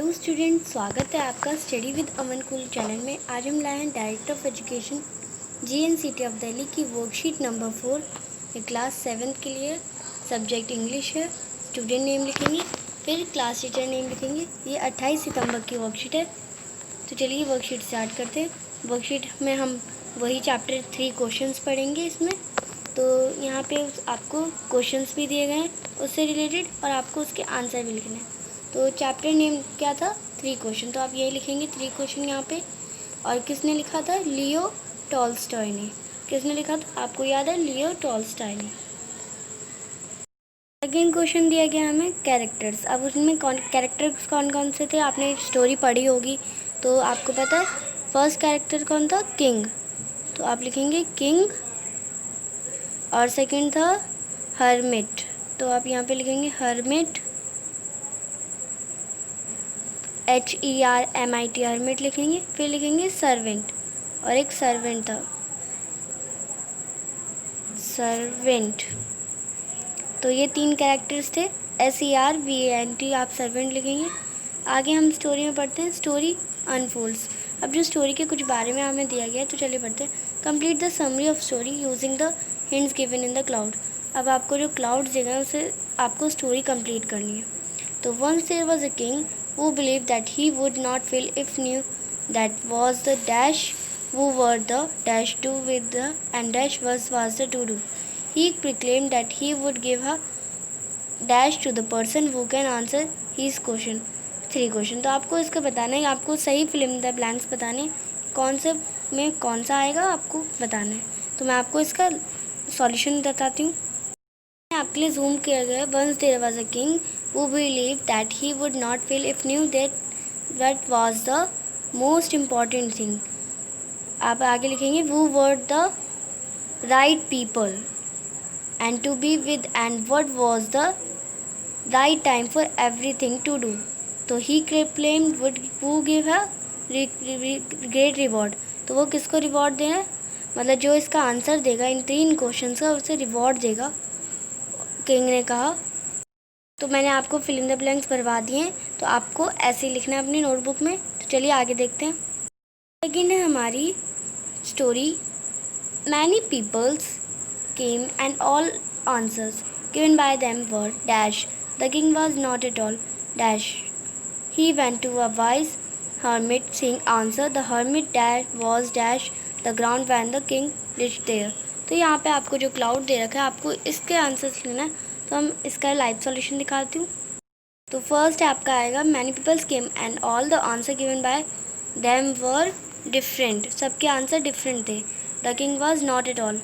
Hello student, स्वागत है आपका study with Aman cool channel में। आज हम लाए हैं director of education GNCT of Delhi की वर्कशीट नंबर 4 ये क्लास 7 के लिए। सब्जेक्ट इंग्लिश है। स्टूडेंट नेम लिखेंगे, फिर क्लास टीचर नेम लिखेंगे। ये 28 सितंबर की वर्कशीट है। तो चलिए वर्कशीट स्टार्ट करते हैं। वर्कशीट में हम वही चैप्टर 3 क्वेश्चंस पढ़ेंगे इसमें। तो यहाँ पे आपको क्वेश्चंस भी दिए गए हैं उससे रिलेटेड, और आपको उसके आंसर भी लिखने हैं। तो चैप्टर नेम क्या था? 3 क्वेश्चन। तो आप यही लिखेंगे 3 क्वेश्चन यहाँ पे। और किसने लिखा था? लियो टॉल्स्टॉय ने। किसने लिखा था? आपको याद है, लियो टॉल्स्टॉय ने। सेकेंड क्वेश्चन दिया गया हमें कैरेक्टर्स। अब उसमें कैरेक्टर्स कौन कौन से थे? आपने स्टोरी पढ़ी होगी तो आपको पता है। फर्स्ट कैरेक्टर कौन था? किंग। तो आप लिखेंगे किंग। और सेकंड था हर्मिट। तो आप यहाँ पे लिखेंगे हर्मिट, HERMIT, हर्मिट लिखेंगे। फिर लिखेंगे सर्वेंट, और एक सर्वेंट था, सर्वेंट। तो ये 3 कैरेक्टर्स थे। SERVANT आप सर्वेंट लिखेंगे। आगे हम स्टोरी में पढ़ते हैं। Story unfolds. अब जो स्टोरी के कुछ बारे में हमें दिया गया है तो चलिए पढ़ते हैं। Complete the summary of story using the hints given in the cloud. अब आपको जो क्लाउड देगा है उसे आपको स्टोरी कंप्लीट करनी है। तो once there was a king who believed that he would not fail if knew that was the dash who were the dash do with the and dash was the to do. He proclaimed that he would give a dash to the person who can answer his question. 3 question. तो आपको इसका बताना है, आपको सही fill in the blanks बताने, कौन से में कौन सा आएगा आपको बताना है। तो मैं आपको इसका सॉल्यूशन बताती हूँ। आपके लिए जूम किया गया। Once there was a king who believed that he would not fail if knew that was the most important thing. आप आगे लिखेंगे who were the right people and to be with and what was the right time for everything to do. तो he proclaimed would who give a great reward. तो वो किसको reward देना है? मतलब जो इसका आंसर देगा इन 3 क्वेश्चंस का उसे रिवॉर्ड देगा, किंग ने कहा। तो मैंने आपको फिल इन द ब्लैंक्स भरवा दिए हैं, तो आपको ऐसे ही लिखना है अपनी नोटबुक में। तो चलिए आगे देखते हैं। लेकिन है हमारी story. Many peoples came and all answers given by them were dash the king was not at all dash he went to a wise hermit saying answer the hermit dash was dash the ground when the king reached there. तो यहाँ पे आपको जो cloud दे रखा है आपको इसके answers लेना है। तो हम इसका लाइव सॉल्यूशन दिखाती हूँ। तो फर्स्ट आपका आएगा many peoples came and all the answer given by them were different. सबके आंसर डिफरेंट थे। The king was not at all.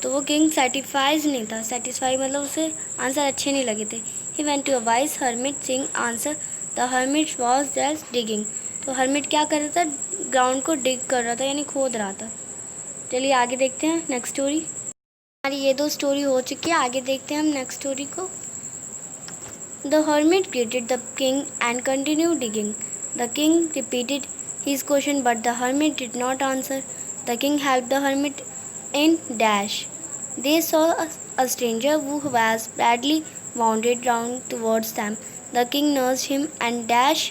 तो वो किंग सेटिस्फाइज नहीं था। सेटिस्फाई मतलब उसे आंसर अच्छे नहीं लगे थे। He went to a wise hermit saying answer the hermit was just digging. तो हर्मिट क्या कर रहा था? ग्राउंड को डिग कर रहा था, यानी खोद रहा था। चलिए आगे देखते हैं नेक्स्ट स्टोरी। हमारी ये 2 स्टोरी हो चुकी है। आगे देखते हैं हम नेक्स्ट स्टोरी को। The hermit greeted the king and continued digging. The king repeated his question but the hermit did not answer. The king helped the hermit in dash. They saw a stranger who was badly wounded down towards them. The king nursed him and dash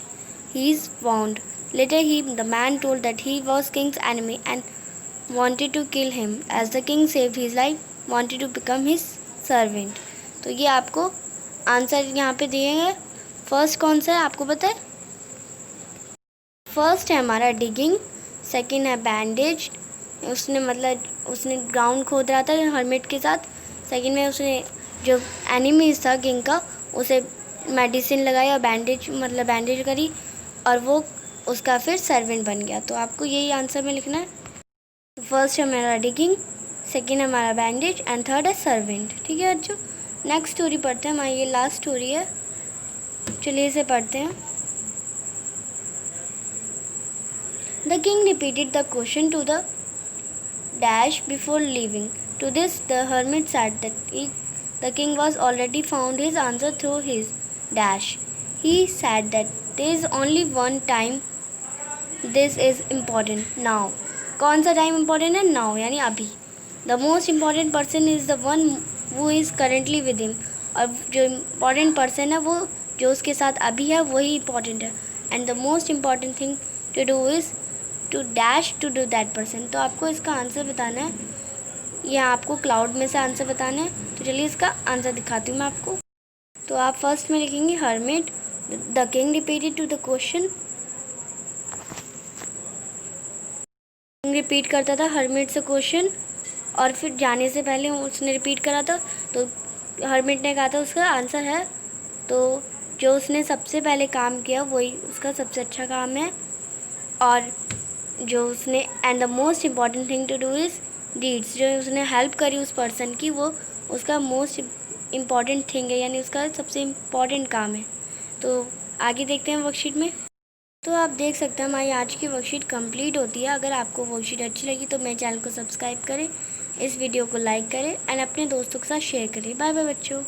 his wound. Later the man told that he was king's enemy and wanted to kill him. As the king saved his life, wanted to become his servant. तो ये आपको answer यहाँ पे दिए हैं। First कौन सा है आपको पता है? फर्स्ट है हमारा डिगिंग, सेकंड है बैंडेज। उसने ग्राउंड खोद रहा था हर्मिट के साथ। सेकंड में उसने जो एनिमीज था किंग का उसे मेडिसिन लगाई और बैंडेज करी, और वो उसका फिर सर्वेंट बन गया। तो आपको यही आंसर में लिखना है। फर्स्ट है हमारा डिगिंग, सेकंड है हमारा बैंडेज एंड थर्ड है सर्वेंट। ठीक है बच्चों, नेक्स्ट स्टोरी पढ़ते हैं। हमारी ये लास्ट स्टोरी है। चलिए इसे पढ़ते हैं। The king repeated the question to the dash before leaving. To this the hermit said that the king was already found his answer through his dash. He said that there is only one time this is important now. कौन सा time important है? now यानी अभी। The most important person is the one who is currently with him. और जो important person है वो जो उसके साथ अभी है वही इम्पॉर्टेंट है। And the most important thing to do is to dash to do that person. तो आपको इसका आंसर बताना है, या आपको क्लाउड में से आंसर बताना है। तो चलिए इसका आंसर दिखाती हूँ मैं आपको। तो आप फर्स्ट में लिखेंगे hermit, the king repeated to the question. King repeat करता था हर्मिट से क्वेश्चन, और फिर जाने से पहले उसने रिपीट करा था, तो हर्मिट ने कहा था उसका आंसर है। तो जो उसने सबसे पहले काम किया वही उसका सबसे अच्छा काम है। और जो उसने and the most important thing to do is deeds, जो उसने हेल्प करी उस पर्सन की, वो उसका मोस्ट इम्पॉर्टेंट थिंग है, यानी उसका सबसे इम्पॉर्टेंट काम है। तो आगे देखते हैं वर्कशीट में। तो आप देख सकते हैं हमारी आज की वर्कशीट कंप्लीट होती है। अगर आपको वर्कशीट अच्छी लगी तो मेरे चैनल को सब्सक्राइब करें, इस वीडियो को लाइक करें एंड अपने दोस्तों के साथ शेयर करें। बाय बाय बच्चों।